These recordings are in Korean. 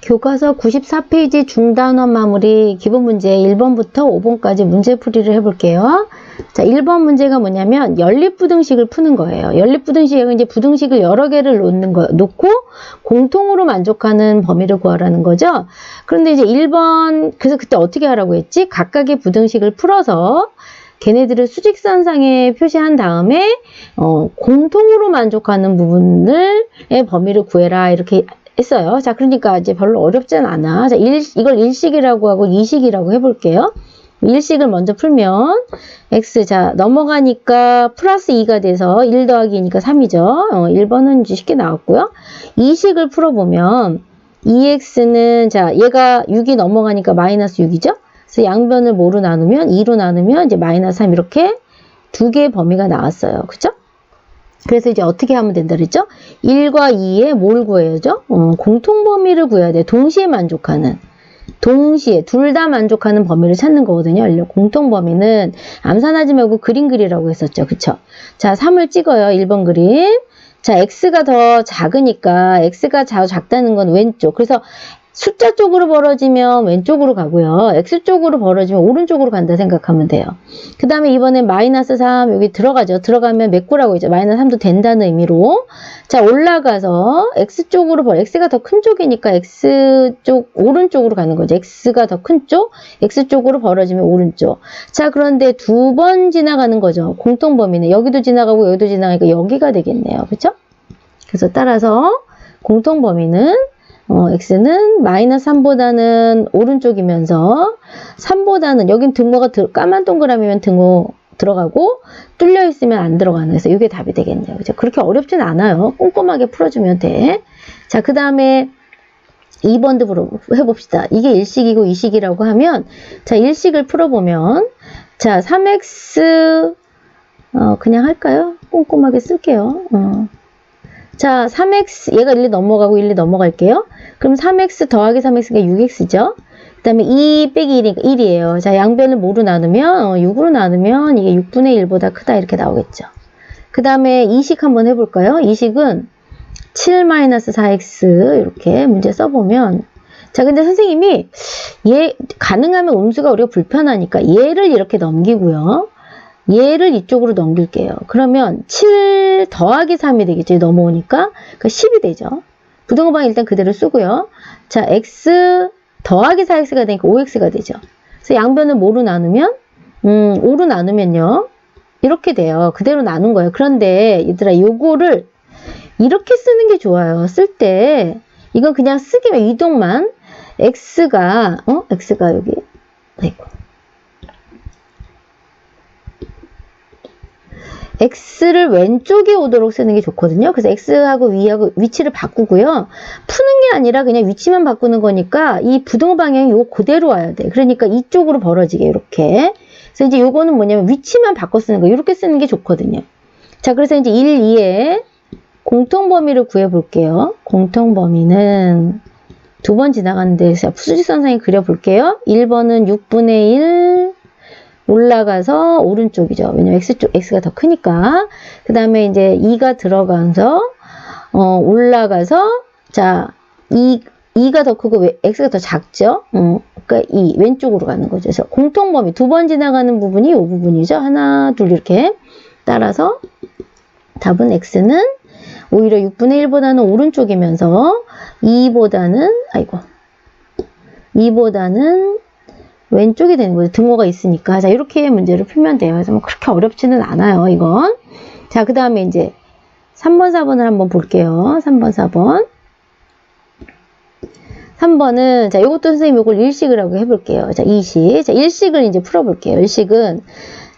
교과서 94페이지 중단원 마무리 기본 문제 1번부터 5번까지 문제풀이를 해볼게요. 자, 1번 문제가 뭐냐면 연립부등식을 푸는 거예요. 연립부등식은 이제 부등식을 여러 개를 놓고 공통으로 만족하는 범위를 구하라는 거죠. 그런데 이제 1번, 그래서 그때 어떻게 하라고 했지? 각각의 부등식을 풀어서 걔네들을 수직선상에 표시한 다음에 공통으로 만족하는 부분의 범위를 구해라 이렇게 했어요. 자, 그러니까 이제 별로 어렵진 않아. 자, 이걸 1식이라고 하고 2식이라고 해볼게요. 1식을 먼저 풀면 x, 자, 넘어가니까 플러스 2가 돼서 1 더하기 2니까 3이죠. 1번은 이제 쉽게 나왔고요. 2식을 풀어보면 2x는, 자, 얘가 6이 넘어가니까 마이너스 6이죠. 그래서 양변을 뭐로 나누면 2로 나누면 이제 마이너스 3 이렇게 두 개의 범위가 나왔어요. 그죠? 그래서 이제 어떻게 하면 된다 그랬죠? 1과 2에 뭘 구해야죠? 공통 범위를 구해야 돼. 동시에 만족하는. 동시에 둘 다 만족하는 범위를 찾는 거거든요. 공통 범위는 암산하지 말고 그림 그리라고 했었죠. 그쵸? 자, 3을 찍어요. 1번 그림. 자, x가 더 작으니까 x가 작다는 건 왼쪽. 그래서 숫자 쪽으로 벌어지면 왼쪽으로 가고요. x쪽으로 벌어지면 오른쪽으로 간다 생각하면 돼요. 그 다음에 이번에 마이너스 3 여기 들어가죠. 들어가면 메꾸라고 했죠. 마이너스 3도 된다는 의미로. 자, 올라가서 x쪽으로 x가 더 큰 쪽이니까 x쪽 오른쪽으로 가는 거죠. x가 더 큰 쪽, x쪽으로 벌어지면 오른쪽. 자, 그런데 두 번 지나가는 거죠. 공통 범위는 여기도 지나가고 여기도 지나가니까 여기가 되겠네요. 그렇죠? 그래서 따라서 공통 범위는 x는 마이너스 3보다는 오른쪽이면서 3보다는 여긴 등호가 까만 동그라미면 등호 들어가고 뚫려 있으면 안 들어가는, 그래서 이게 답이 되겠네요. 그죠? 그렇게 어렵진 않아요. 꼼꼼하게 풀어주면 돼. 자, 그 다음에 2번도 해봅시다. 이게 1식이고 2식이라고 하면, 자, 1식을 풀어보면, 자, 3x, 그냥 할까요? 꼼꼼하게 쓸게요. 자, 3x, 얘가 1이 넘어가고 1이 넘어갈게요. 그럼 3x 더하기 3x가 6x죠. 그 다음에 2 빼기 1이니까 1이에요. 자, 양변을 뭐로 나누면, 6으로 나누면 이게 6분의 1보다 크다 이렇게 나오겠죠. 그 다음에 2식 한번 해볼까요? 2식은 7-4x 이렇게 문제 써보면, 자, 근데 선생님이 얘 가능하면 음수가 우리가 불편하니까 얘를 이렇게 넘기고요. 얘를 이쪽으로 넘길게요. 그러면 7 더하기 3이 되겠죠. 넘어오니까. 그러니까 10이 되죠. 부등호방 일단 그대로 쓰고요. 자, x 더하기 4x가 되니까 5x가 되죠. 그래서 양변을 뭐로 나누면? 5로 나누면요. 이렇게 돼요. 그대로 나눈 거예요. 그런데 얘들아, 요거를 이렇게 쓰는 게 좋아요. 쓸 때 이건 그냥 쓰기만 이동만 x가 여기 아이고. x를 왼쪽에 오도록 쓰는 게 좋거든요. 그래서 x하고 위하고 위치를 바꾸고요. 푸는 게 아니라 그냥 위치만 바꾸는 거니까 이 부등호 방향이 요 그대로 와야 돼. 그러니까 이쪽으로 벌어지게 이렇게. 그래서 이제 요거는 뭐냐면 위치만 바꿔 쓰는 거. 이렇게 쓰는 게 좋거든요. 자, 그래서 이제 1, 2에 공통 범위를 구해 볼게요. 공통 범위는 두 번 지나가는데 수직선상에 그려 볼게요. 1번은 6분의 1 올라가서 오른쪽이죠. 왜냐면 x가 더 크니까. 그 다음에 이제 2가 들어가서, 올라가서, 자, 2가 더 크고 x가 더 작죠? 그러니까 2, 왼쪽으로 가는 거죠. 그래서 공통범위, 두 번 지나가는 부분이 이 부분이죠. 하나, 둘, 이렇게. 따라서 답은 x는 오히려 6분의 1보다는 오른쪽이면서 2보다는 왼쪽이 되는 거죠. 등호가 있으니까. 자, 이렇게 문제를 풀면 돼요. 그래서 뭐 그렇게 어렵지는 않아요, 이건. 자, 그 다음에 이제 3번, 4번을 한번 볼게요. 3번, 4번. 3번은, 자, 이것도 선생님 이걸 1식을 하고 해볼게요. 자, 2식. 자, 1식을 이제 풀어볼게요. 1식은,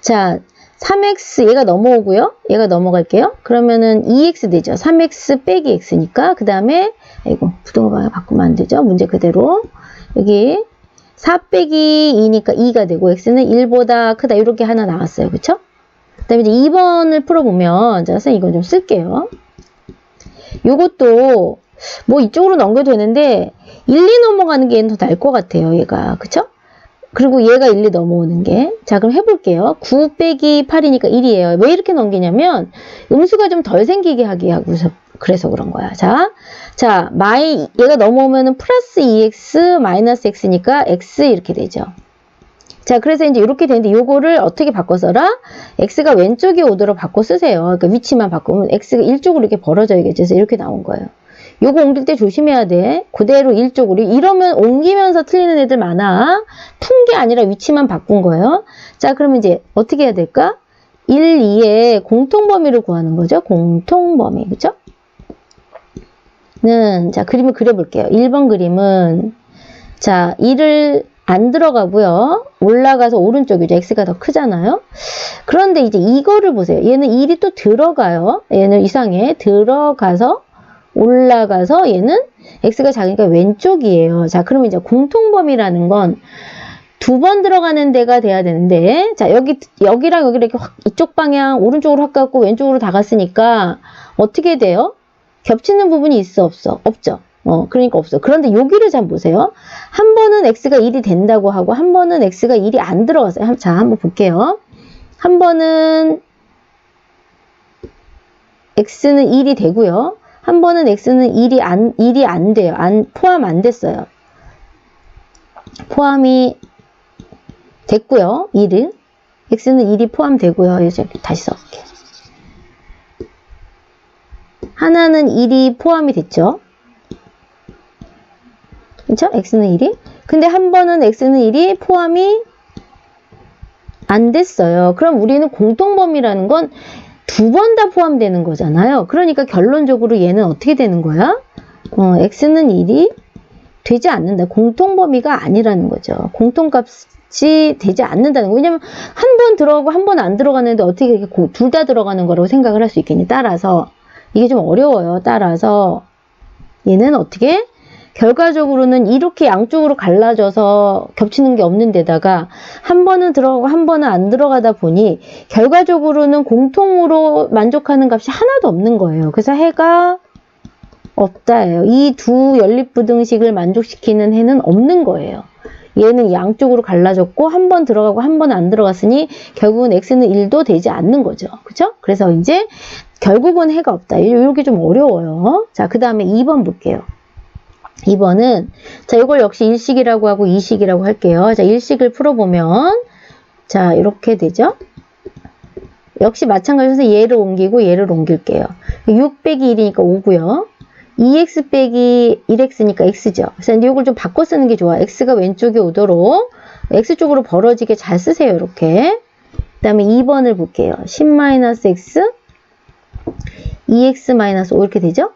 자, 3x, 얘가 넘어오고요. 얘가 넘어갈게요. 그러면은 2x 되죠. 3x 빼기 x니까. 그 다음에, 아이고, 부등호 방향 바꾸면 안 되죠. 문제 그대로. 여기, 4 빼기 2니까 2가 되고 x는 1보다 크다 이렇게 하나 나왔어요. 그쵸? 그 다음에 이제 2번을 풀어보면, 자, 선생님 이건 좀 쓸게요. 요것도 뭐 이쪽으로 넘겨도 되는데 1, 2 넘어가는 게 더 나을 것 같아요. 얘가. 그쵸? 그리고 얘가 1, 2 넘어오는 게. 자, 그럼 해볼게요. 9 빼기 8이니까 1이에요. 왜 이렇게 넘기냐면 음수가 좀 덜 생기게 하기 그래서 그런 거야. 자, 얘가 넘어오면은 플러스 2x 마이너스 x니까 x 이렇게 되죠. 자, 그래서 이제 이렇게 되는데 요거를 어떻게 바꿔 써라? x가 왼쪽에 오도록 바꿔 쓰세요. 그러니까 위치만 바꾸면 x가 1쪽으로 이렇게 벌어져야겠죠. 그래서 이렇게 나온 거예요. 요거 옮길 때 조심해야 돼. 그대로 1쪽으로. 이러면 옮기면서 틀리는 애들 많아. 푼 게 아니라 위치만 바꾼 거예요. 자, 그러면 이제 어떻게 해야 될까? 1, 2의 공통범위를 구하는 거죠. 공통범위. 그죠? 자, 그림을 그려볼게요. 1번 그림은, 자, 1을 안 들어가고요. 올라가서 오른쪽이죠. x가 더 크잖아요. 그런데 이제 이거를 보세요. 얘는 1이 또 들어가요. 얘는 이상해. 들어가서 올라가서 얘는 x가 작으니까 왼쪽이에요. 자, 그러면 이제 공통범위라는 건 두 번 들어가는 데가 돼야 되는데, 자, 여기랑 여기를 이렇게 확, 이쪽 방향, 오른쪽으로 확 갔고 왼쪽으로 다 갔으니까 어떻게 돼요? 겹치는 부분이 있어, 없어? 없죠. 그러니까 없어. 그런데 여기를 잘 보세요. 한 번은 x가 1이 된다고 하고, 한 번은 x가 1이 안 들어갔어요. 자, 한번 볼게요. 한 번은 x는 1이 되고요. 한 번은 x는 1이 안 돼요. 포함 안 됐어요. 포함이 됐고요. 1은. x는 1이 포함되고요. 이제 다시 써볼게요. 하나는 1이 포함이 됐죠. 그쵸? x는 1이. 근데 한 번은 x는 1이 포함이 안 됐어요. 그럼 우리는 공통범위라는 건 두 번 다 포함되는 거잖아요. 그러니까 결론적으로 얘는 어떻게 되는 거야? x는 1이 되지 않는다. 공통범위가 아니라는 거죠. 공통값이 되지 않는다는 거. 왜냐면 한 번 들어가고 한 번 안 들어가는데 어떻게 이렇게 둘 다 들어가는 거라고 생각을 할 수 있겠니? 따라서 이게 좀 어려워요. 따라서 얘는 어떻게? 결과적으로는 이렇게 양쪽으로 갈라져서 겹치는 게 없는 데다가 한 번은 들어가고 한 번은 안 들어가다 보니 결과적으로는 공통으로 만족하는 값이 하나도 없는 거예요. 그래서 해가 없다예요. 이 두 연립부등식을 만족시키는 해는 없는 거예요. 얘는 양쪽으로 갈라졌고 한 번 들어가고 한 번 안 들어갔으니 결국은 x는 1도 되지 않는 거죠. 그쵸? 그래서 이제 결국은 해가 없다. 이렇게 좀 어려워요. 자, 그 다음에 2번 볼게요. 2번은 자, 이걸 역시 1식이라고 하고 2식이라고 할게요. 자, 1식을 풀어보면 자, 이렇게 되죠. 역시 마찬가지로 얘를 옮기고 얘를 옮길게요. 6 빼기 1이니까 5고요. 2x 빼기 1x니까 x죠. 그래서 이제 이걸 좀 바꿔 쓰는 게 좋아. x가 왼쪽에 오도록 x쪽으로 벌어지게 잘 쓰세요. 이렇게. 그 다음에 2번을 볼게요. 10-x 2x-5 이렇게 되죠.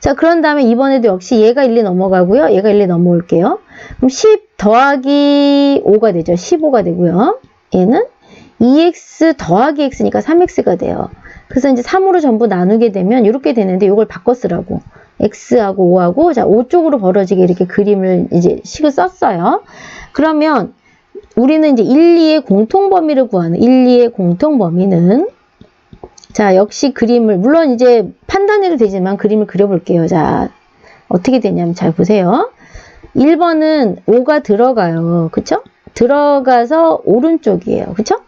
자, 그런 다음에 이번에도 역시 얘가 1이 넘어가고요. 얘가 1이 넘어올게요. 그럼 10 더하기 5가 되죠. 15가 되고요. 얘는 2x 더하기 x니까 3x가 돼요. 그래서 이제 3으로 전부 나누게 되면 이렇게 되는데 이걸 바꿔 쓰라고. x하고 5하고 자, 5 쪽으로 벌어지게 이렇게 그림을 이제 식을 썼어요. 그러면 우리는 이제 1, 2의 공통범위를 구하는 1, 2의 공통범위는 자, 역시 그림을 물론 이제 판단해도 되지만 그림을 그려볼게요. 자, 어떻게 되냐면 잘 보세요. 1번은 5가 들어가요. 그쵸? 들어가서 오른쪽이에요. 그쵸?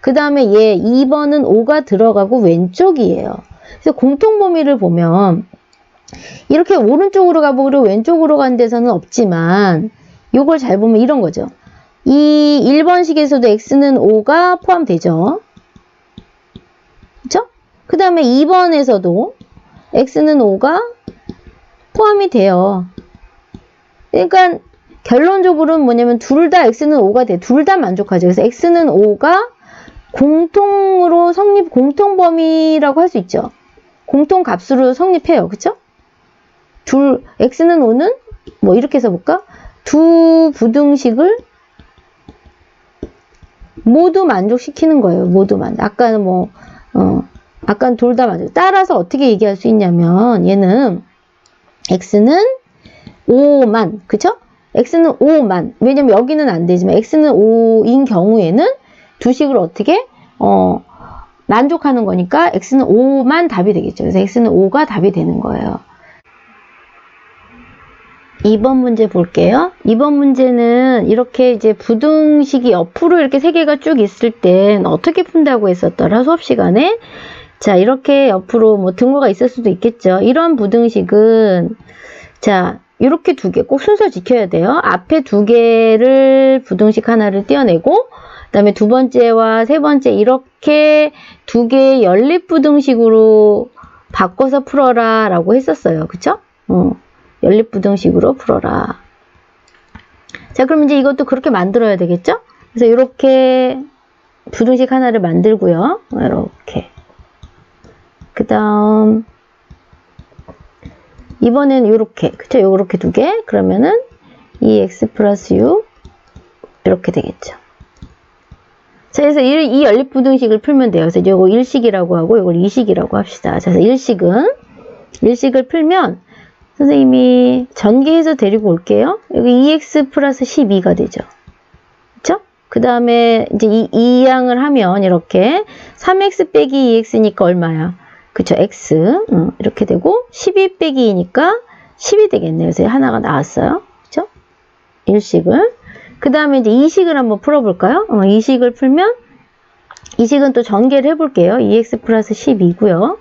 그 다음에 얘 2번은 5가 들어가고 왼쪽이에요. 그래서 공통범위를 보면 이렇게 오른쪽으로 가보고 왼쪽으로 간 데서는 없지만 요걸 잘 보면 이런 거죠. 이 1번식에서도 x는 5가 포함되죠. 그쵸? 그 다음에 2번에서도 x는 5가 포함이 돼요. 그러니까 결론적으로는 뭐냐면 둘 다 x는 5가 돼. 둘 다 만족하죠. 그래서 x는 5가 공통으로 공통범위라고 할 수 있죠. 공통값으로 성립해요. 그쵸? x는 5는 뭐 이렇게 해서볼까? 두 부등식을 모두 만족시키는 거예요. 모두 아까는 아까는 둘 다 만족. 따라서 어떻게 얘기할 수 있냐면 얘는 x는 5만, 그쵸? x는 5만. 왜냐면 여기는 안 되지만 x는 5인 경우에는 두 식을 어떻게 만족하는 거니까 x는 5만 답이 되겠죠. 그래서 x는 5가 답이 되는 거예요. 2번 문제 볼게요. 2번 문제는 이렇게 이제 부등식이 옆으로 이렇게 세 개가 쭉 있을 땐 어떻게 푼다고 했었더라, 수업 시간에? 자, 이렇게 옆으로 뭐 등호가 있을 수도 있겠죠. 이런 부등식은, 자, 이렇게 두 개 꼭 순서 지켜야 돼요. 앞에 두 개를 부등식 하나를 떼어내고, 그 다음에 두 번째와 세 번째 이렇게 두 개의 연립부등식으로 바꿔서 풀어라 라고 했었어요. 그쵸? 연립부등식으로 풀어라. 자, 그럼 이제 이것도 그렇게 만들어야 되겠죠? 그래서 이렇게 부등식 하나를 만들고요. 이렇게. 그 다음, 이번엔 요렇게, 그쵸? 요렇게 두 개. 그러면은 2x 플러스 6 이렇게 되겠죠. 자, 그래서 이 연립부등식을 풀면 돼요. 그래서 요거 1식이라고 하고 요걸 2식이라고 합시다. 자, 그래서 1식을 풀면 선생님이 전개해서 데리고 올게요. 여기 2x 플러스 12가 되죠. 그쵸? 그 다음에 이제 이 양을 하면 이렇게 3x 빼기 2x니까 얼마야? 그쵸? x. 이렇게 되고 12 빼기 2니까 10이 되겠네요. 그래서 하나가 나왔어요. 그쵸? 1식을. 그 다음에 이제 2식을 한번 풀어볼까요? 2식을 풀면 2식은 또 전개를 해볼게요. 2x 플러스 12고요.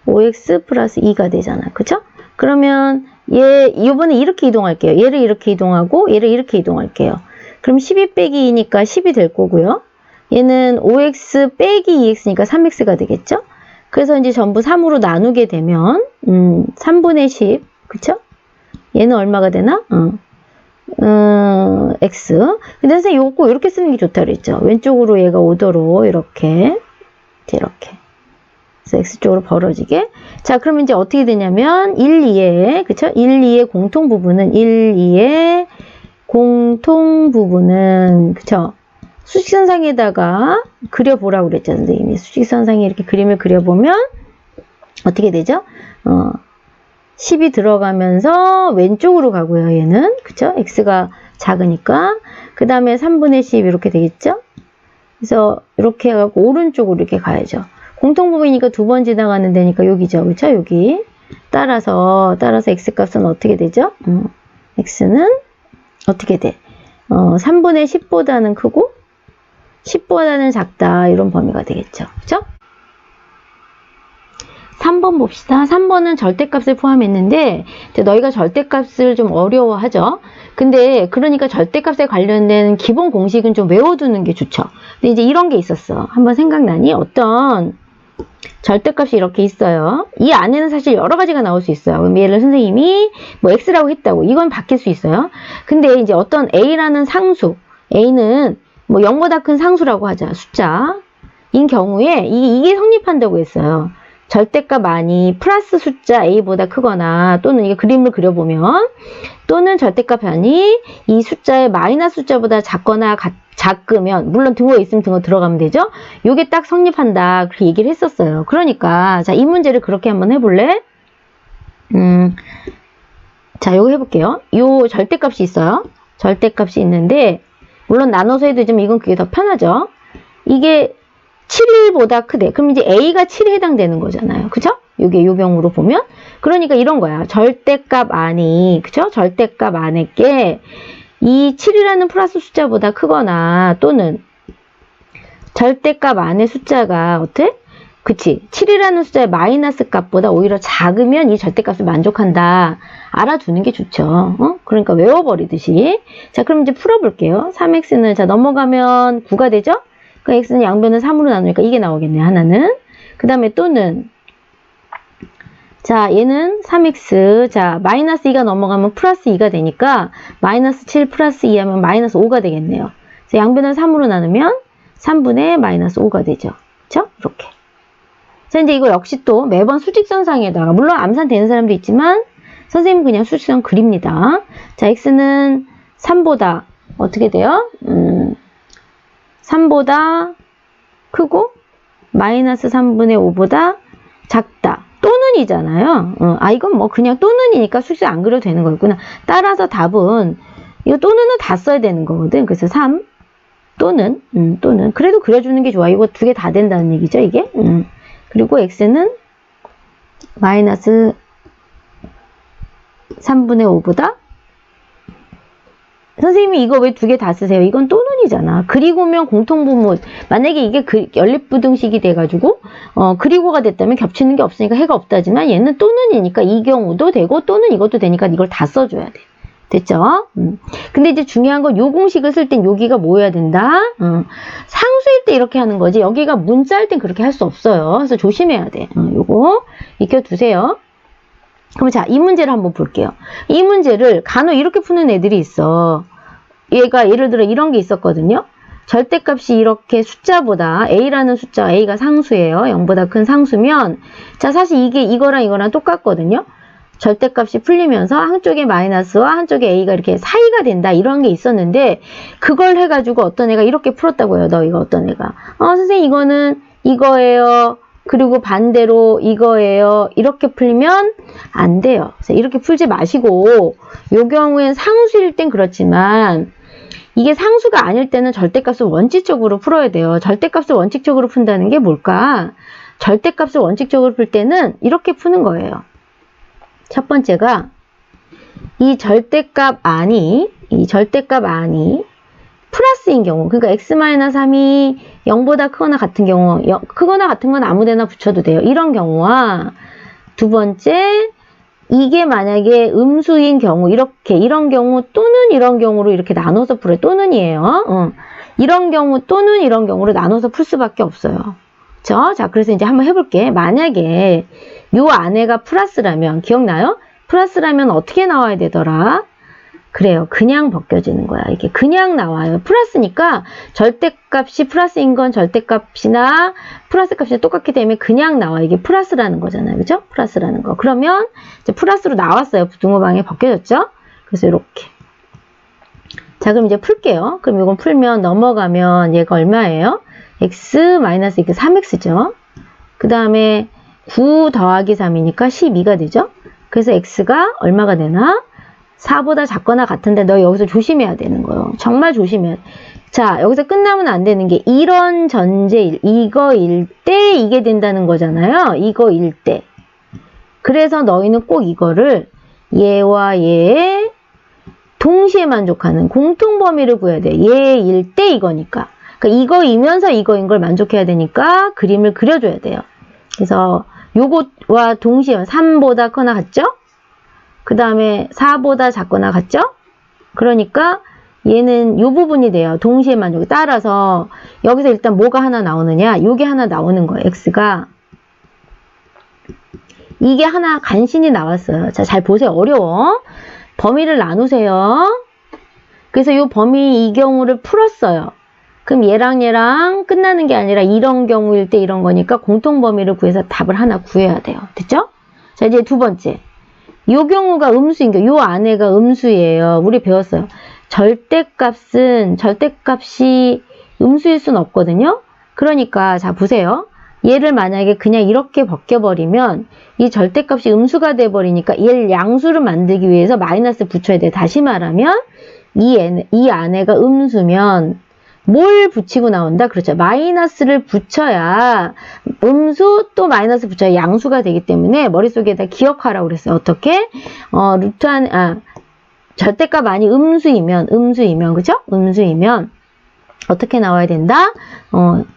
5x 플러스 2가 되잖아요. 그쵸? 그러면 이번에 이렇게 이동할게요. 얘를 이렇게 이동하고 얘를 이렇게 이동할게요. 그럼 12 빼기 2니까 10이 될 거고요. 얘는 5x 빼기 2x니까 3x가 되겠죠? 그래서 이제 전부 3으로 나누게 되면 3분의 10, 그쵸? 얘는 얼마가 되나? x. 근데 선생님 이거 꼭 이렇게 쓰는 게 좋다 그랬죠? 왼쪽으로 얘가 오도록 이렇게. 그래서 x쪽으로 벌어지게. 자, 그러면 이제 어떻게 되냐면 1, 2의 그쵸? 1, 2의 공통 부분은 1, 2의 공통 부분은 그쵸? 수직선상에다가 그려보라고 그랬죠, 선생님이. 수직선상에 이렇게 그림을 그려보면 어떻게 되죠? 10이 들어가면서 왼쪽으로 가고요, 얘는. 그쵸? x가 작으니까. 그 다음에 3분의 10 이렇게 되겠죠? 그래서 이렇게 해갖고 오른쪽으로 이렇게 가야죠. 공통부분이니까 두 번 지나가는 데니까 여기죠. 그쵸? 여기. 따라서 x 값은 어떻게 되죠? x는 어떻게 돼? 3분의 10보다는 크고 10보다는 작다. 이런 범위가 되겠죠. 그쵸? 3번 봅시다. 3번은 절대값을 포함했는데 너희가 절대값을 좀 어려워하죠. 근데 그러니까 절대값에 관련된 기본 공식은 좀 외워두는 게 좋죠. 근데 이제 이런 게 있었어. 한번 생각나니? 어떤 절대값이 이렇게 있어요. 이 안에는 사실 여러 가지가 나올 수 있어요. 그럼 얘를 선생님이 뭐 x라고 했다고. 이건 바뀔 수 있어요. 근데 이제 어떤 a라는 상수, a는 뭐 0보다 큰 상수라고 하자. 숫자인 경우에 이게 성립한다고 했어요. 절대값 아니 플러스 숫자 a보다 크거나 또는 이게 그림을 그려보면 또는 절대값 아니 이 숫자의 마이너스 숫자보다 작거나 작으면 물론 등호에 있으면 등호 들어가면 되죠. 요게 딱 성립한다 그렇게 얘기를 했었어요. 그러니까 자, 이 문제를 그렇게 한번 해볼래? 자, 요거 해볼게요. 요 절대값이 있어요. 절대값이 있는데 물론 나눠서 해도 좀 이건 그게 더 편하죠. 이게 7보다 크대. 그럼 이제 a가 7에 해당되는 거잖아요. 그쵸? 요게 요경으로 보면. 그러니까 이런 거야. 절대값 안이, 그쵸? 절대값 안에 게 이 7이라는 플러스 숫자보다 크거나 또는 절대값 안의 숫자가 어때? 그치? 7이라는 숫자의 마이너스 값보다 오히려 작으면 이 절대값을 만족한다. 알아두는 게 좋죠. 그러니까 외워버리듯이. 자, 그럼 이제 풀어볼게요. 3x는 자 넘어가면 9가 되죠? 그 x는 양변을 3으로 나누니까 이게 나오겠네요. 하나는. 그 다음에 또는 자, 얘는 3x. 자, 마이너스 2가 넘어가면 플러스 2가 되니까 마이너스 7 플러스 2 하면 마이너스 5가 되겠네요. 그래서 양변을 3으로 나누면 3분의 마이너스 5가 되죠. 그쵸? 이렇게. 자, 이제 이거 역시 또 매번 수직선상에다가 물론 암산 되는 사람도 있지만 선생님은 그냥 수직선 그립니다. 자, x는 3보다 어떻게 돼요? 3보다 크고 마이너스 3분의 5보다 작다. 또는이잖아요. 이건 뭐 그냥 또는이니까 수식을 안 그려도 되는 거였구나. 따라서 답은 이거 또는은 다 써야 되는 거거든. 그래서 3 또는 또는 그래도 그려주는 게 좋아. 이거 두 개 다 된다는 얘기죠, 이게. 그리고 x는 마이너스 3분의 5보다 선생님이 이거 왜 두 개 다 쓰세요? 이건 또는이잖아요. 그리고면 그리고면 공통분모, 만약에 이게 연립부등식이 돼가지고 그리고가 됐다면 겹치는 게 없으니까 해가 없다지만 얘는 또는이니까 이 경우도 되고 또는 이것도 되니까 이걸 다 써줘야 돼. 됐죠? 근데 이제 중요한 건 요 공식을 쓸 땐 여기가 뭐여야 된다? 상수일 때 이렇게 하는 거지 여기가 문자일 땐 그렇게 할 수 없어요. 그래서 조심해야 돼. 요거 익혀두세요. 그럼 자, 이 문제를 한번 볼게요. 이 문제를 간혹 이렇게 푸는 애들이 있어. 얘가 예를 들어 이런 게 있었거든요. 절대값이 이렇게 숫자보다 A라는 숫자, A가 상수예요. 0보다 큰 상수면 자, 사실 이게 이거랑 똑같거든요. 절대값이 풀리면서 한쪽에 마이너스와 한쪽에 A가 이렇게 사이가 된다. 이런 게 있었는데 그걸 해가지고 어떤 애가 이렇게 풀었다고요. 너희가 어떤 애가. 선생님 이거는 이거예요. 그리고 반대로 이거예요. 이렇게 풀면 안 돼요. 그래서 이렇게 풀지 마시고 요 경우엔 상수일 땐 그렇지만 이게 상수가 아닐 때는 절대값을 원칙적으로 풀어야 돼요. 절대값을 원칙적으로 푼다는 게 뭘까? 절대값을 원칙적으로 풀 때는 이렇게 푸는 거예요. 첫 번째가 이 절대값 안이 플러스인 경우, 그러니까 x-3이 0보다 크거나 같은 경우, 크거나 같은 건 아무 데나 붙여도 돼요. 이런 경우와 두 번째, 이게 만약에 음수인 경우, 이런 경우 또는 이런 경우로 이렇게 나눠서 풀어요. 또는이에요. 이런 경우 또는 이런 경우로 나눠서 풀 수밖에 없어요. 그쵸? 자, 그래서 이제 한번 해볼게. 만약에 요 안에가 플러스라면, 기억나요? 플러스라면 어떻게 나와야 되더라? 그래요. 그냥 벗겨지는 거야. 이게 그냥 나와요. 플러스니까 절대값이 플러스인 건 절대값이나 플러스값이 똑같기 때문에 그냥 나와. 이게 플러스라는 거잖아요. 그죠? 플러스라는 거. 그러면 이제 플러스로 나왔어요. 부등호방에 벗겨졌죠? 그래서 이렇게. 자, 그럼 이제 풀게요. 그럼 이건 풀면 넘어가면 얘가 얼마예요? x-이게 3x죠. 그 다음에 9 더하기 3이니까 12가 되죠. 그래서 x가 얼마가 되나? 4보다 작거나 같은데 너 여기서 조심해야 되는 거예요. 정말 조심해야 돼. 자, 여기서 끝나면 안 되는 게 이런 전제, 이거일 때 이게 된다는 거잖아요. 이거일 때. 그래서 너희는 꼭 이거를 얘와 얘의 동시에 만족하는 공통범위를 구해야 돼. 얘일 때 이거니까. 그러니까 이거이면서 이거인 걸 만족해야 되니까 그림을 그려줘야 돼요. 그래서 요것과 동시에 3보다 크거나 같죠? 그 다음에 4보다 작거나 같죠? 그러니까 얘는 요 부분이 돼요. 동시에 만족이. 따라서 여기서 일단 뭐가 하나 나오느냐? 요게 하나 나오는 거예요. x가. 이게 하나 간신히 나왔어요. 자, 잘 보세요. 어려워. 범위를 나누세요. 그래서 요 범위 이 경우를 풀었어요. 그럼 얘랑 끝나는 게 아니라 이런 경우일 때 이런 거니까 공통범위를 구해서 답을 하나 구해야 돼요. 됐죠? 자, 이제 두 번째. 요 경우가 음수인 경우, 요 안에가 음수예요. 우리 배웠어요. 절대값이 음수일 수는 없거든요. 그러니까 자 보세요. 얘를 만약에 그냥 이렇게 벗겨버리면 이 절대값이 음수가 돼버리니까 얘를 양수를 만들기 위해서 마이너스 붙여야 돼. 다시 말하면 이 안에가 음수면 뭘 붙이고 나온다? 그렇죠. 마이너스를 붙여야 음수 또 마이너스 붙여야 양수가 되기 때문에 머릿속에다 기억하라고 그랬어요. 어떻게? 절대값 아니 음수이면 그죠? 음수이면 어떻게 나와야 된다?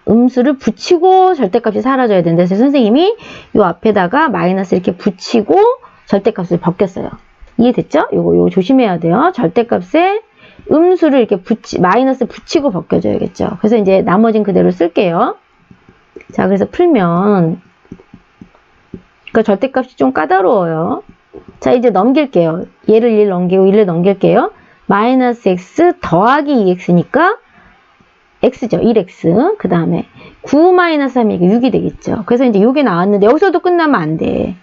음수를 붙이고 절대값이 사라져야 된다. 그래서 선생님이 요 앞에다가 마이너스 이렇게 붙이고 절대값을 벗겼어요. 이해됐죠? 요거 조심해야 돼요. 절대값에 음수를 이렇게 마이너스 붙이고 벗겨줘야겠죠. 그래서 이제 나머진 그대로 쓸게요. 자, 그래서 풀면, 그러니까 절대값이 좀 까다로워요. 자, 이제 넘길게요. 얘를 1 넘기고 1을 넘길게요. 마이너스 x 더하기 2x니까 x죠. 1x. 그 다음에 9 마이너스 3이니까 6이 되겠죠. 그래서 이제 요게 나왔는데 여기서도 끝나면 안 돼.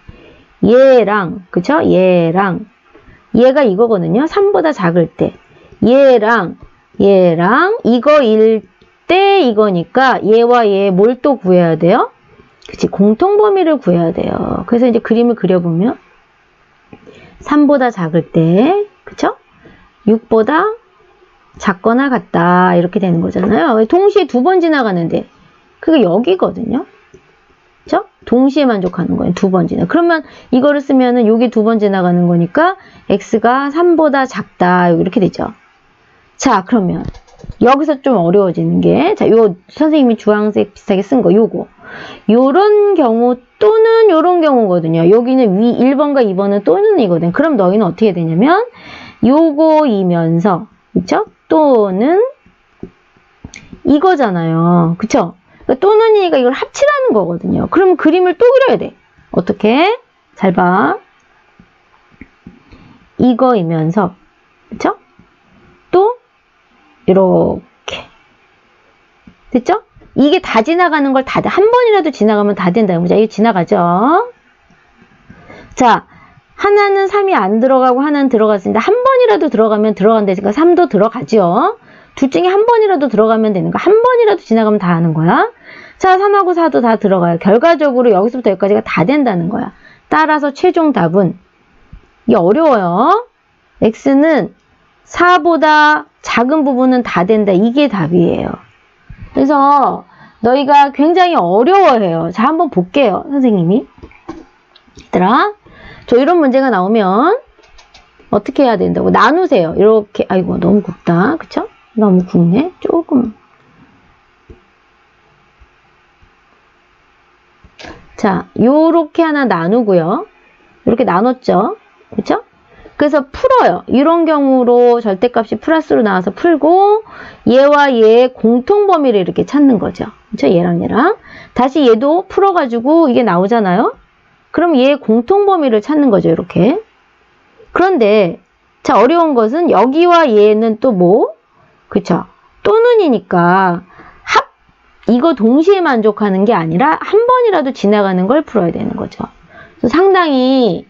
얘랑, 그쵸? 얘가 이거거든요. 3보다 작을 때. 얘랑 이거일 때 이거니까 얘와 얘 뭘 또 구해야 돼요? 그치, 공통범위를 구해야 돼요. 그래서 이제 그림을 그려보면 3보다 작을 때, 그쵸? 6보다 작거나 같다 이렇게 되는 거잖아요. 동시에 두 번 지나가는데 그게 여기거든요. 그쵸? 동시에 만족하는 거예요. 두 번 지나. 그러면 이거를 쓰면은 요게 두 번 지나가는 거니까 x가 3보다 작다 이렇게 되죠. 자, 그러면 여기서 좀 어려워지는 게, 자, 요 선생님이 주황색 비슷하게 쓴 거, 요거. 요런 경우 또는 요런 경우거든요. 여기는 1번과 2번은 또는이거든. 그럼 너희는 어떻게 되냐면, 요거이면서, 그쵸? 또는 이거잖아요. 그쵸? 그러니까 또는이니까 이걸 합치라는 거거든요. 그럼 그림을 또 그려야 돼. 어떻게? 잘 봐. 이거이면서, 그쵸? 또, 이렇게. 됐죠? 이게 다 지나가는 걸 한 번이라도 지나가면 다 된다. 보자. 이거 지나가죠? 자, 하나는 3이 안 들어가고 하나는 들어갔습니다. 한 번이라도 들어가면 들어간다니까 3도 들어가죠? 둘 중에 한 번이라도 들어가면 되는 거야. 한 번이라도 지나가면 다 하는 거야. 자, 3하고 4도 다 들어가요. 결과적으로 여기서부터 여기까지가 다 된다는 거야. 따라서 최종 답은, 이게 어려워요. x는 4보다 작은 부분은 다 된다. 이게 답이에요. 그래서 너희가 굉장히 어려워해요. 자, 한번 볼게요. 선생님이. 얘들아, 저 이런 문제가 나오면 어떻게 해야 된다고? 나누세요. 이렇게. 아이고, 너무 굵다. 그쵸? 너무 굵네. 조금. 자, 요렇게 하나 나누고요. 이렇게 나눴죠? 그쵸? 그래서 풀어요. 이런 경우로 절대값이 플러스로 나와서 풀고, 얘와 얘의 공통 범위를 이렇게 찾는 거죠. 그쵸? 얘랑 얘랑. 다시 얘도 풀어가지고 이게 나오잖아요? 그럼 얘의 공통 범위를 찾는 거죠. 이렇게. 그런데, 자, 어려운 것은 여기와 얘는 또 뭐? 그쵸? 또는이니까 이거 동시에 만족하는 게 아니라 한 번이라도 지나가는 걸 풀어야 되는 거죠. 그래서 상당히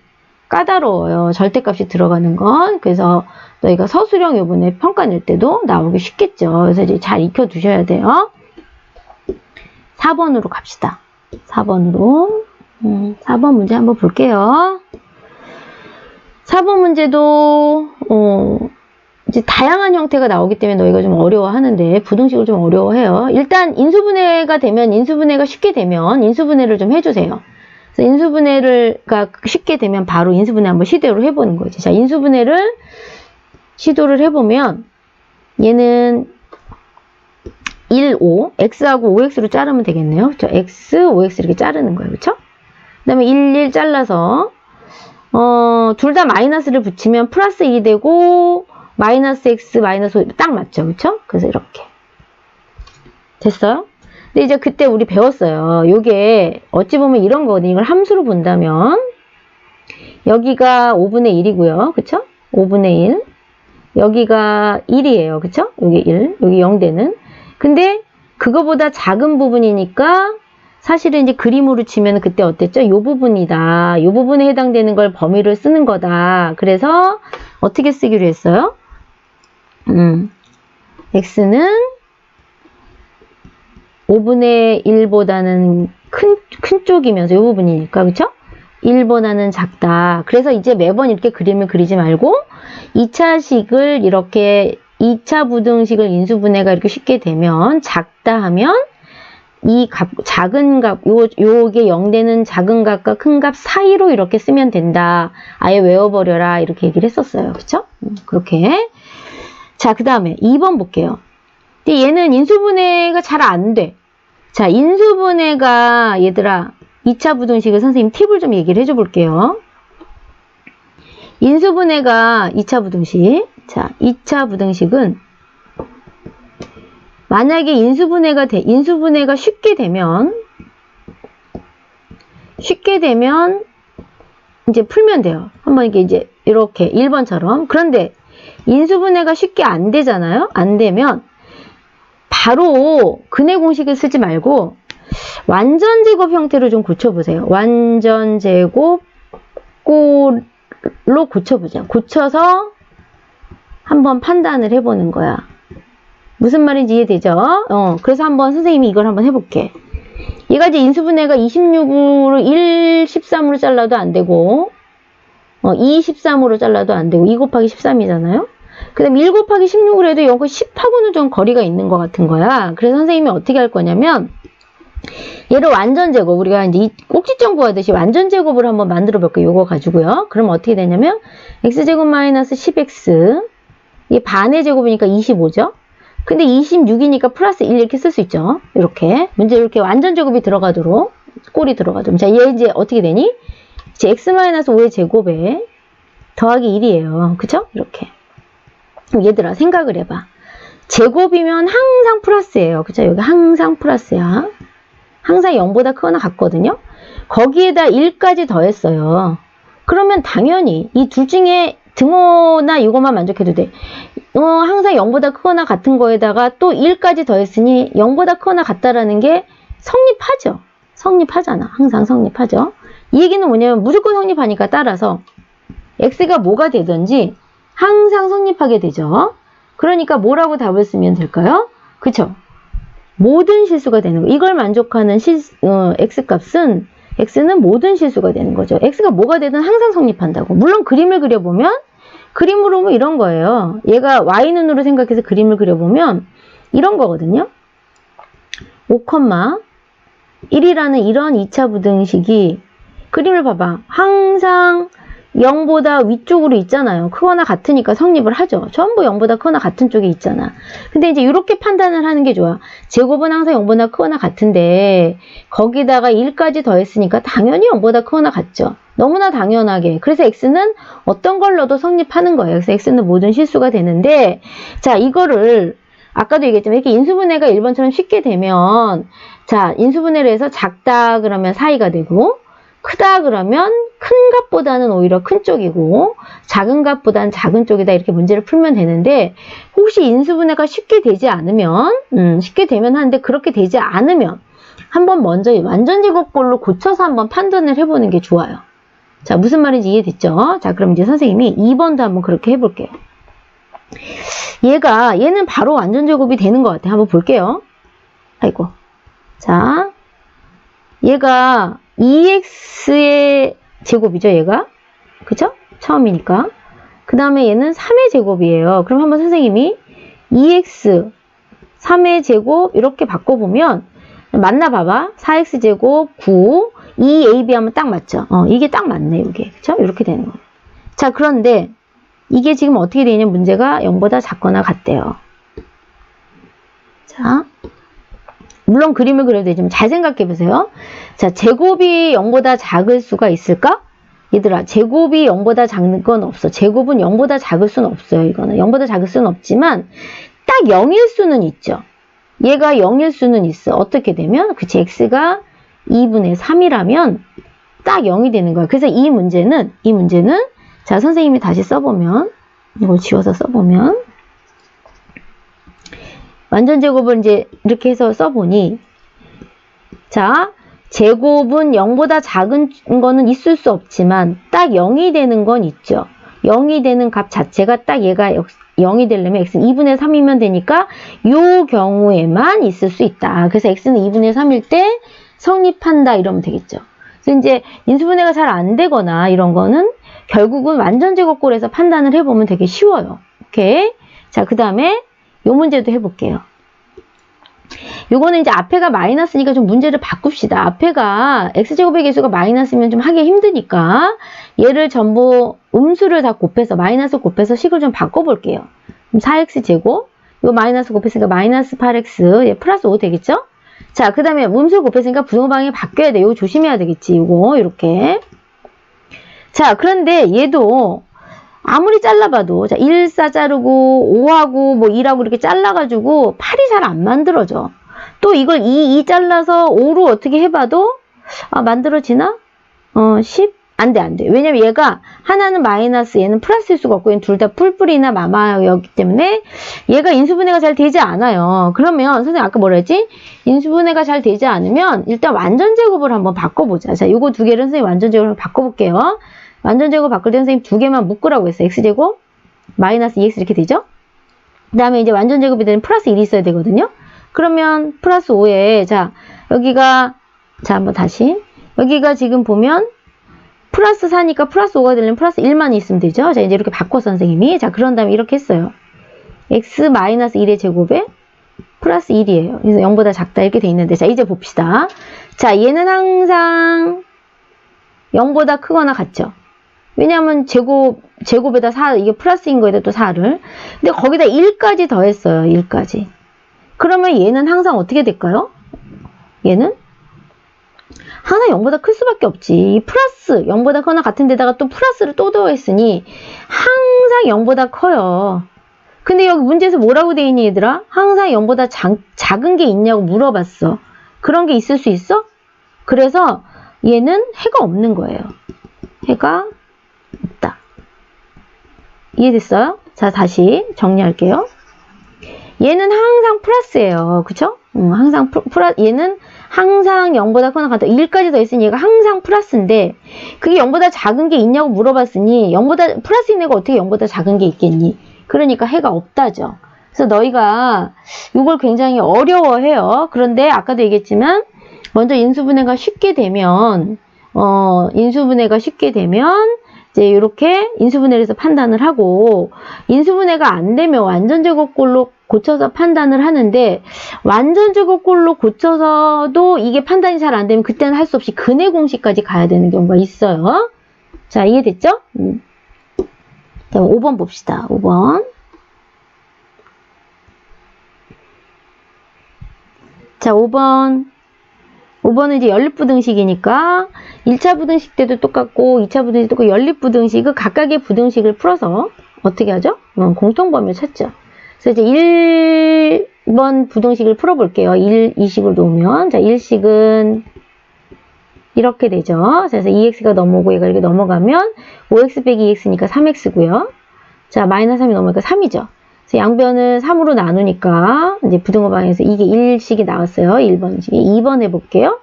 까다로워요. 절대값이 들어가는 건. 그래서 너희가 서술형 요번에 평가 낼 때도 나오기 쉽겠죠. 그래서 이제 잘 익혀두셔야 돼요. 4번으로 갑시다. 4번으로. 4번 문제 한번 볼게요. 4번 문제도 이제 다양한 형태가 나오기 때문에 너희가 좀 어려워하는데, 부등식을 좀 어려워해요. 일단 인수분해가 되면, 인수분해가 쉽게 되면 인수분해를 좀 해주세요. 그래서 인수분해가 쉽게 되면 바로 인수분해 한번 시도를 해보는 거지. 자, 인수분해를 시도를 해보면 얘는 1, 5, x하고 5x로 자르면 되겠네요. 저 x, 5x 이렇게 자르는 거예요. 그쵸? 그 다음에 1, 1 잘라서 둘 다 마이너스를 붙이면 플러스 2 되고 마이너스 x, 마이너스 5 딱 맞죠? 그쵸? 그래서 이렇게 됐어요? 근데 이제 그때 우리 배웠어요. 요게 어찌 보면 이런 거거든요. 이걸 함수로 본다면 여기가 5분의 1이고요. 그쵸? 5분의 1. 여기가 1이에요. 그쵸? 여기 1. 여기 0되는. 근데 그거보다 작은 부분이니까 사실은 이제 그림으로 치면 그때 어땠죠? 요 부분이다. 요 부분에 해당되는 걸 범위를 쓰는 거다. 그래서 어떻게 쓰기로 했어요? x는 5분의 1보다는 큰 쪽이면서 이 부분이니까, 그쵸? 1보다는 작다. 그래서 이제 매번 이렇게 그림을 그리지 말고 2차식을 이렇게 2차 부등식을 인수분해가 이렇게 쉽게 되면 작다 하면 이 작은 값, 요게 0 되는 작은 값과 큰 값 사이로 이렇게 쓰면 된다. 아예 외워버려라. 이렇게 얘기를 했었어요. 그쵸? 그렇게. 자, 그 다음에 2번 볼게요. 근데 얘는 인수분해가 잘 안 돼. 자, 인수분해가 얘들아 2차 부등식을 선생님 팁을 좀 얘기를 해줘 볼게요. 인수분해가 2차 부등식. 자, 2차 부등식은 만약에 인수분해가 쉽게 되면 이제 풀면 돼요. 한번 이제 이렇게 1번처럼. 그런데 인수분해가 쉽게 안 되잖아요. 안 되면 바로 근해 공식을 쓰지 말고 완전 제곱 형태로 좀 고쳐보세요. 완전 제곱꼴로 고쳐보자. 고쳐서 한번 판단을 해보는 거야. 무슨 말인지 이해되죠? 그래서 한번 선생님이 이걸 한번 해볼게. 얘가 이제 인수분해가 26으로 1, 13으로 잘라도 안 되고 2, 13으로 잘라도 안 되고 2 곱하기 13이잖아요. 그 다음 1 곱하기 16으로 해도 여기 10하고는 좀 거리가 있는 것 같은 거야. 그래서 선생님이 어떻게 할 거냐면 얘를 완전 제곱, 우리가 이제 이 꼭지점 구하듯이 완전 제곱을 한번 만들어 볼게요. 요거 가지고요. 그럼 어떻게 되냐면 x제곱 마이너스 10x 이게 반의 제곱이니까 25죠. 근데 26이니까 플러스 1 이렇게 쓸 수 있죠. 이렇게. 문제 이렇게 완전 제곱이 들어가도록, 꼴이 들어가도록. 자, 얘 이제 어떻게 되니? 이제 x-5의 제곱에 더하기 1이에요. 그쵸? 이렇게. 그럼 얘들아, 생각을 해봐. 제곱이면 항상 플러스예요. 그쵸? 여기 항상 플러스야. 항상 0보다 크거나 같거든요. 거기에다 1까지 더했어요. 그러면 당연히 이 둘 중에 등호나 이것만 만족해도 돼. 항상 0보다 크거나 같은 거에다가 또 1까지 더했으니 0보다 크거나 같다라는 게 성립하죠. 성립하잖아. 항상 성립하죠. 이 얘기는 뭐냐면 무조건 성립하니까 따라서 x가 뭐가 되든지 항상 성립하게 되죠. 그러니까 뭐라고 답을 쓰면 될까요? 그쵸? 모든 실수가 되는 거. 이걸 만족하는 x값은 x는 모든 실수가 되는 거죠. x가 뭐가 되든 항상 성립한다고. 물론 그림을 그려보면 그림으로 보면 이런 거예요. 얘가 y눈으로 생각해서 그림을 그려보면 이런 거거든요. 5,1이라는 이런 2차 부등식이 그림을 봐봐. 항상 0보다 위쪽으로 있잖아요. 크거나 같으니까 성립을 하죠. 전부 0보다 크거나 같은 쪽에 있잖아. 근데 이제 이렇게 판단을 하는 게 좋아. 제곱은 항상 0보다 크거나 같은데 거기다가 1까지 더했으니까 당연히 0보다 크거나 같죠. 너무나 당연하게. 그래서 x는 어떤 걸 넣어도 성립하는 거예요. 그래서 x는 모든 실수가 되는데 자, 이거를 아까도 얘기했지만 이렇게 인수분해가 1번처럼 쉽게 되면 자, 인수분해를 해서 작다 그러면 사이가 되고 크다 그러면 큰 값보다는 오히려 큰 쪽이고 작은 값보다는 작은 쪽이다 이렇게 문제를 풀면 되는데 혹시 인수분해가 쉽게 되지 않으면 쉽게 되면 하는데 그렇게 되지 않으면 한번 먼저 완전제곱꼴로 고쳐서 한번 판단을 해보는 게 좋아요. 자, 무슨 말인지 이해됐죠? 자, 그럼 이제 선생님이 2번도 한번 그렇게 해볼게요. 얘는 바로 완전제곱이 되는 것 같아요. 한번 볼게요. 아이고. 자, 얘가 2x의 제곱이죠, 얘가. 그죠? 처음이니까. 그 다음에 얘는 3의 제곱이에요. 그럼 한번 선생님이 2x, 3의 제곱 이렇게 바꿔보면 맞나 봐봐. 4x 제곱 9, 2ab 하면 딱 맞죠? 이게 딱 맞네, 이게. 그쵸? 이렇게 되는 거예요. 자, 그런데 이게 지금 어떻게 되냐 문제가 0보다 작거나 같대요. 자, 물론 그림을 그려도 되지만 잘 생각해 보세요. 자, 제곱이 0보다 작을 수가 있을까? 얘들아, 제곱이 0보다 작은 건 없어. 제곱은 0보다 작을 수는 없어요. 이거는 0보다 작을 수는 없지만 딱 0일 수는 있죠. 얘가 0일 수는 있어. 어떻게 되면? 그치, x가 2분의 3이라면 딱 0이 되는 거야. 그래서 이 문제는 자, 선생님이 다시 써보면 이걸 지워서 써보면 완전제곱을 이제 이렇게 해서 써보니 자, 제곱은 0보다 작은 거는 있을 수 없지만 딱 0이 되는 건 있죠. 0이 되는 값 자체가 딱 얘가 0이 되려면 x는 2분의 3이면 되니까 이 경우에만 있을 수 있다. 그래서 x는 2분의 3일 때 성립한다 이러면 되겠죠. 그래서 이제 인수분해가 잘 안 되거나 이런 거는 결국은 완전제곱꼴에서 판단을 해보면 되게 쉬워요. 오케이. 자, 그 다음에 요 문제도 해볼게요. 요거는 이제 앞에가 마이너스니까 좀 문제를 바꿉시다. 앞에가 x제곱의 개수가 마이너스면 좀 하기 힘드니까 얘를 전부 음수를 다 곱해서 마이너스 곱해서 식을 좀 바꿔볼게요. 그럼 4x제곱 이거 마이너스 곱했으니까 마이너스 8x 얘 플러스 5 되겠죠? 자, 그 다음에 음수 곱했으니까 부등호방이 바뀌어야 돼. 이거 조심해야 되겠지. 이거 이렇게. 자, 그런데 얘도 아무리 잘라봐도 자 1, 4 자르고 5하고 뭐 2라고 이렇게 잘라가지고 8이 잘 안 만들어져. 또 이걸 2 잘라서 5로 어떻게 해봐도 만들어지나? 10? 안 돼. 왜냐면 얘가 하나는 마이너스 얘는 플러스일 수가 없고 얘는 둘 다 풀뿌리나 마마였기 때문에 얘가 인수분해가 잘 되지 않아요. 그러면 선생님 아까 뭐라 했지? 인수분해가 잘 되지 않으면 일단 완전제곱을 한번 바꿔보자. 자, 요거 두 개를 선생님 완전제곱을 바꿔볼게요. 완전제곱 바꿀 때 선생님 두 개만 묶으라고 했어요. x제곱 마이너스 2x 이렇게 되죠? 그 다음에 이제 완전제곱이 되는 플러스 1이 있어야 되거든요. 그러면 플러스 5에 자 여기가 자 한번 다시 여기가 지금 보면 플러스 4니까 플러스 5가 되려면 플러스 1만 있으면 되죠. 자 이제 이렇게 바꿔 선생님이 자 그런 다음에 이렇게 했어요. x 마이너스 1의 제곱에 플러스 1이에요. 그래서 0보다 작다 이렇게 돼 있는데 자 이제 봅시다. 자 얘는 항상 0보다 크거나 같죠. 왜냐하면 제곱에다 4, 이게 플러스인 거에다 또 4를. 근데 거기다 1까지 더했어요. 1까지. 그러면 얘는 항상 어떻게 될까요? 얘는 항상 0보다 클 수밖에 없지. 이 플러스 0보다 커나 같은 데다가 또 플러스를 또 더했으니 항상 0보다 커요. 근데 여기 문제에서 뭐라고 돼 있니 얘들아? 항상 0보다 작은 게 있냐고 물어봤어. 그런 게 있을 수 있어? 그래서 얘는 해가 없는 거예요. 해가 없다. 이해됐어요? 자, 다시 정리할게요. 얘는 항상 플러스예요. 그쵸? 항상 얘는 항상 0보다 커나 같다. 1까지 더 있으니 얘가 항상 플러스인데 그게 0보다 작은 게 있냐고 물어봤으니 0보다 플러스인 애가 어떻게 0보다 작은 게 있겠니? 그러니까 해가 없다죠. 그래서 너희가 이걸 굉장히 어려워해요. 그런데 아까도 얘기했지만 먼저 인수분해가 쉽게 되면 이제 이렇게 인수분해를 해서 판단을 하고 인수분해가 안 되면 완전제곱꼴로 고쳐서 판단을 하는데 완전제곱꼴로 고쳐서도 이게 판단이 잘 안 되면 그때는 할 수 없이 근해 공식까지 가야 되는 경우가 있어요. 자, 이해됐죠? 자, 5번 봅시다. 5번. 자, 5번은 이제 연립부등식이니까 1차 부등식 때도 똑같고 2차 부등식 똑같고 연립부등식을 각각의 부등식을 풀어서 어떻게 하죠? 공통범위를 찾죠. 그래서 이제 1번 부등식을 풀어볼게요. 2식을 놓으면. 자, 1식은 이렇게 되죠. 그래서 2x가 넘어오고 얘가 이렇게 넘어가면 5x 빼기 2x니까 3x고요. 자, 마이너스 3이 넘어가니까 3이죠. 그래서 양변을 3으로 나누니까 이제 부등호 방에서 이게 1식이 나왔어요. 1번식이. 2번 해볼게요.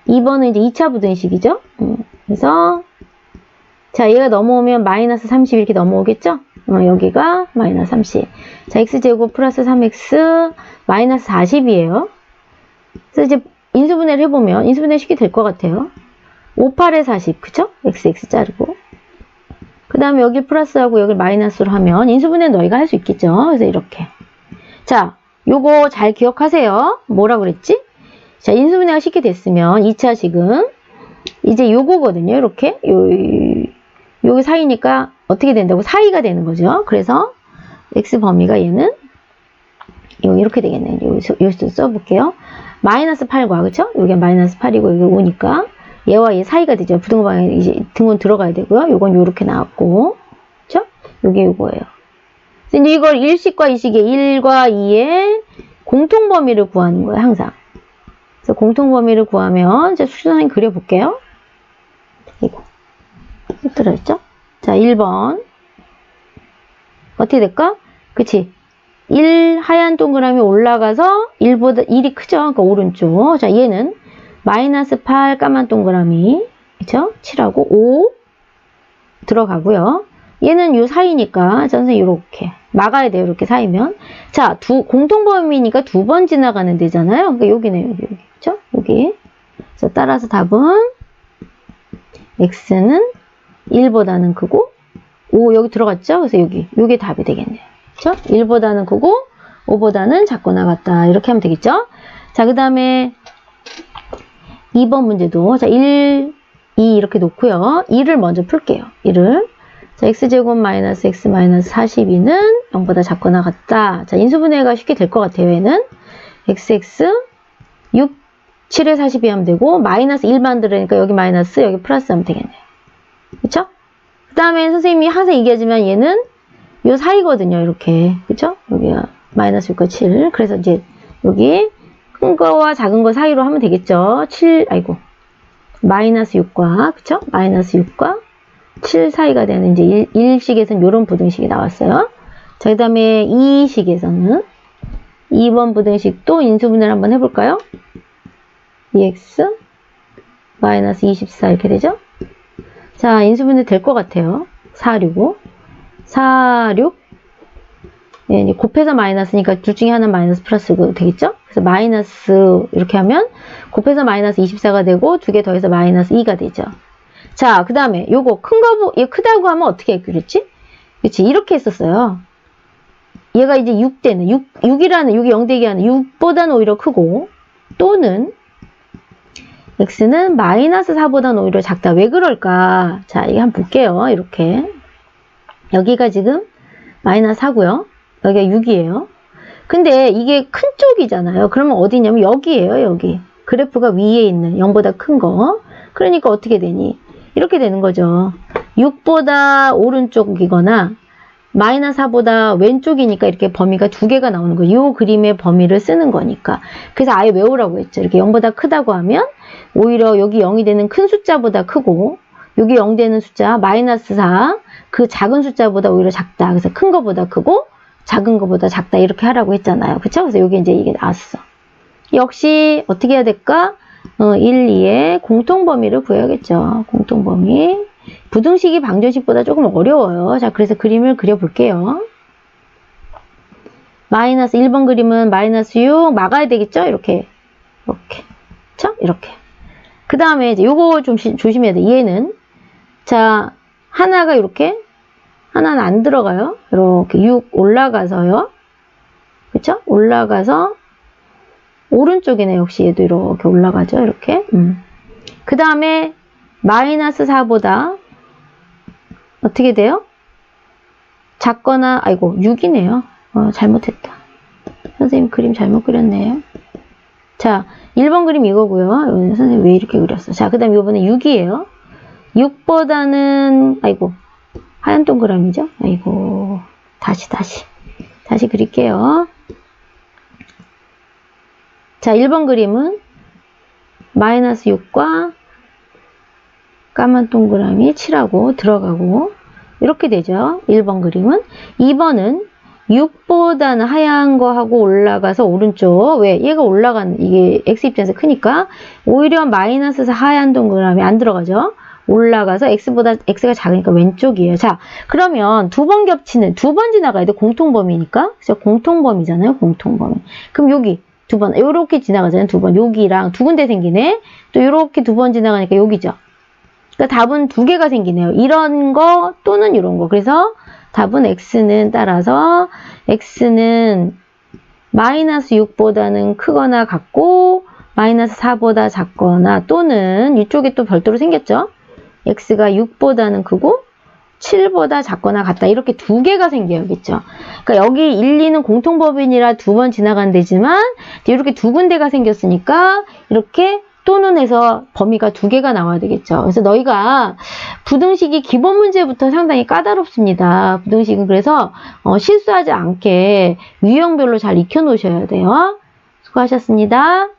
2번은 이제 2차 부등식이죠. 그래서 자, 얘가 넘어오면 마이너스 30 이렇게 넘어오겠죠? 여기가 마이너스 30. 자, x제곱 플러스 3x 마이너스 40이에요. 그래서 이제 인수분해를 해보면 인수분해 쉽게 될 것 같아요. 5, 8에 40, 그쵸? xx 자르고. 그 다음에 여기 플러스하고 여기 마이너스로 하면 인수분해 너희가 할 수 있겠죠? 그래서 이렇게. 자, 요거 잘 기억하세요. 뭐라 그랬지? 자, 인수분해가 쉽게 됐으면 2차식은 이제 요거거든요. 이렇게. 여기 사이니까 어떻게 된다고? 사이가 되는 거죠. 그래서 x 범위가 얘는 이렇게 되겠네요. 여기서 써볼게요. 마이너스 8과, 그쵸? 여기 마이너스 8이고 여기 5니까 얘와 얘 사이가 되죠. 부등호방에 이제 등원 들어가야 되고요. 요건 요렇게 나왔고, 그쵸? 요게 요거예요. 그래서 이제 이걸 1식과 2식의 1과 2의 공통범위를 구하는 거예요. 항상. 그래서 공통범위를 구하면 이제 수선행 그려볼게요. 이거. 들어있죠? 자, 1번. 어떻게 될까? 그치? 1 하얀 동그라미 올라가서 1보다 1이 크죠? 그러니까 오른쪽. 자, 얘는 마이너스 8 까만 동그라미. 그쵸? 7하고 5 들어가고요. 얘는 요 사이니까 선생님 요렇게 막아야 돼요. 이렇게 사이면. 자, 공통범위니까 2번 지나가는 데잖아요. 그러니까 여기네요. 여기. 그쵸? 여기. 그래서 따라서 답은 x는 1보다는 크고 5 여기 들어갔죠? 그래서 요게 답이 되겠네요. 그쵸? 1보다는 크고 5보다는 작거나 같다. 이렇게 하면 되겠죠? 자, 그 다음에 2번 문제도 자 1, 2 이렇게 놓고요. 2를 먼저 풀게요. 2를. 자, x제곱 마이너스 x 마이너스 42는 0보다 작거나 같다. 자, 인수분해가 쉽게 될 것 같아요. 얘는 xx 6, 7에 42 하면 되고 마이너스 1 만들으니까 여기 마이너스 여기 플러스 하면 되겠네요. 그쵸? 그 다음에 선생님이 항상 얘기하지만 얘는 요 사이거든요. 이렇게. 그쵸? 여기가 마이너스 6과 7. 그래서 이제 여기 큰 거와 작은 거 사이로 하면 되겠죠. 마이너스 6과, 그쵸? 마이너스 6과 7 사이가 되는 이제 1식에서는 요런 부등식이 나왔어요. 자, 그 다음에 2식에서는 2번 부등식도 인수분해를 한번 해볼까요? 2x 마이너스 24 이렇게 되죠? 자, 인수분해 될 것 같아요. 4, 6, 4, 6. 예, 이제 곱해서 마이너스니까 둘 중에 하나는 마이너스 플러스가 되겠죠? 그래서 마이너스 이렇게 하면 곱해서 마이너스 24가 되고 두 개 더해서 마이너스 2가 되죠. 자, 그 다음에 요거 큰 거, 얘 크다고 하면 어떻게 그랬지? 그치? 이렇게 했었어요. 얘가 이제 6되는, 6이 0되게 하는 6보다는 오히려 크고 또는 x는 마이너스 4보다는 오히려 작다. 왜 그럴까? 자, 이거 한번 볼게요. 이렇게. 여기가 지금 마이너스 4고요. 여기가 6이에요. 근데 이게 큰 쪽이잖아요. 그러면 어디냐면 여기예요. 여기. 그래프가 위에 있는 0보다 큰 거. 그러니까 어떻게 되니? 이렇게 되는 거죠. 6보다 오른쪽이거나 마이너스 4보다 왼쪽이니까 이렇게 범위가 두 개가 나오는 거예요. 이 그림의 범위를 쓰는 거니까. 그래서 아예 외우라고 했죠. 이렇게 0보다 크다고 하면 오히려 여기 0이 되는 큰 숫자보다 크고 여기 0 되는 숫자 마이너스 4 그 작은 숫자보다 오히려 작다. 그래서 큰 거보다 크고 작은 거보다 작다. 이렇게 하라고 했잖아요. 그쵸? 그래서 여기 이제 이게 나왔어. 역시 어떻게 해야 될까? 1, 2의 공통범위를 구해야겠죠. 공통범위. 부등식이 방정식보다 조금 어려워요. 자, 그래서 그림을 그려볼게요. 마이너스 1번 그림은 마이너스 6 막아야 되겠죠? 이렇게. 그쵸? 이렇게. 그 다음에 이제 요거 좀 조심해야 돼. 얘는. 자, 하나가 이렇게. 하나는 안 들어가요. 이렇게 6 올라가서요. 그쵸? 올라가서 오른쪽이네. 역시 얘도 이렇게 올라가죠. 이렇게. 그 다음에 마이너스 4보다 어떻게 돼요? 작거나 아이고 6이네요. 잘못했다. 선생님 그림 잘못 그렸네요. 자, 1번 그림 이거고요. 선생님 왜 이렇게 그렸어? 자, 그 다음에 이번에 6이에요. 6보다는 아이고 하얀 동그라미죠? 아이고 다시 그릴게요. 자, 1번 그림은 마이너스 6과 까만 동그라미 7하고 들어가고 이렇게 되죠. 1번 그림은. 2번은 6보다는 하얀 거 하고 올라가서 오른쪽. 왜? 얘가 올라간 이게 x 입장에서 크니까 오히려 마이너스 4 하얀 동그라미 안 들어가죠. 올라가서 x보다 x가 작으니까 왼쪽이에요. 자, 그러면 두 번 겹치는 두 번 지나가야 돼. 공통범위니까. 그래서 공통범위잖아요. 공통범위. 그럼 여기 두 번 요렇게 지나가잖아요. 두 번 여기랑 두 군데 생기네. 또 요렇게 두 번 지나가니까 여기죠. 그러니까 답은 두 개가 생기네요. 이런 거 또는 이런 거. 그래서 답은 x는 따라서 x는 마이너스 6보다는 크거나 같고 마이너스 4보다 작거나 또는 이쪽에 또 별도로 생겼죠. x가 6보다는 크고 7보다 작거나 같다. 이렇게 두 개가 생겨야겠죠. 그러니까 여기 1, 2는 공통법인이라 두 번 지나간 데지만 이렇게 두 군데가 생겼으니까 이렇게 또는 해서 범위가 두 개가 나와야 되겠죠. 그래서 너희가 부등식이 기본 문제부터 상당히 까다롭습니다. 부등식은 그래서 실수하지 않게 유형별로 잘 익혀 놓으셔야 돼요. 수고하셨습니다.